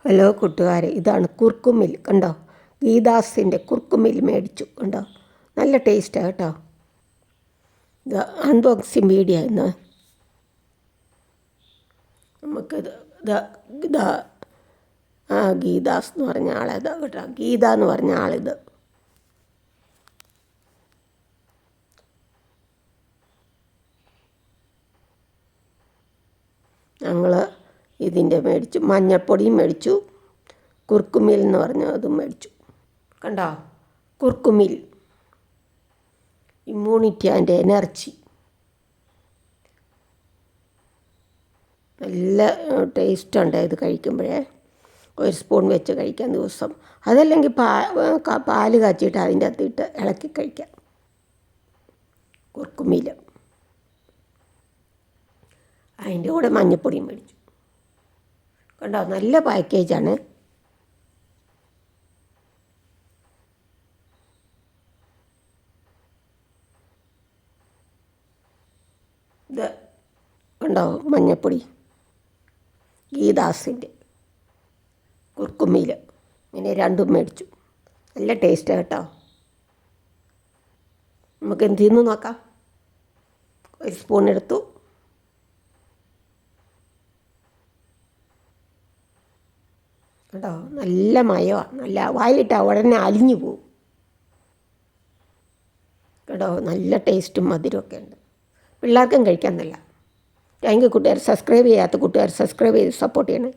Hello കൂട്ടുകാരെ, ഇതാണ് കുർക്കുമിൽ. കണ്ടോ, ഗീദാസിൻ്റെ കുർക്കുമിൽ മേടിച്ചു. കണ്ടോ, നല്ല ടേസ്റ്റാണ് കേട്ടോ. ഇത് അൺബോക്സിങ് വീഡിയോ ഇന്ന് നമുക്കിത് ഇതാ ഗീദാസ് എന്ന് പറഞ്ഞ ആളത് കേട്ടോ. ഗീത എന്ന് പറഞ്ഞ ആളിത്. ഞങ്ങൾ ഇതിൻ്റെ മേടിച്ചു, മഞ്ഞപ്പൊടിയും മേടിച്ചു, കുർക്കുമിൽ എന്ന് പറഞ്ഞ അതും മേടിച്ചു. കണ്ടോ, കുർക്കുമിൽ ഇമ്മ്യൂണിറ്റി ആൻഡ് എനർജി. നല്ല ടേസ്റ്റുണ്ട് ഇത് കഴിക്കുമ്പോഴേ. ഒരു സ്പൂൺ വെച്ച് കഴിക്കാം ദിവസം. അതല്ലെങ്കിൽ പാല് കാച്ചിയിട്ട് അതിൻ്റെ അകത്തിട്ട് ഇളക്കി കഴിക്കാം. കുർക്കുമിൽ അതിൻ്റെ കൂടെ മഞ്ഞപ്പൊടിയും മേടിച്ചു. കണ്ടോ, നല്ല പാക്കേജാണ്. ഇത് കണ്ടോ, മഞ്ഞപ്പൊടി ഗീദാസിൻ്റെ കുർക്കുമിൽ ഇങ്ങനെ രണ്ടും മേടിച്ചു. നല്ല ടേസ്റ്റ് കേട്ടോ. നമുക്ക് എന്ത് ചെയ്യുന്നു നോക്കാം. ഒരു സ്പൂൺ എടുത്തു. കേട്ടോ, നല്ല മയമാണ്. നല്ല വായിലിട്ടാൽ ഉടനെ അലിഞ്ഞു പോവും. കേട്ടോ, നല്ല ടേസ്റ്റും മധുരമൊക്കെ ഉണ്ട്. പിള്ളേർക്കും കഴിക്കാൻ നല്ല. താങ്ക് യു കൂട്ടുകാർ. സബ്സ്ക്രൈബ് ചെയ്യാത്ത കൂട്ടുകാർ സബ്സ്ക്രൈബ് ചെയ്ത് സപ്പോർട്ട് ചെയ്യണേ.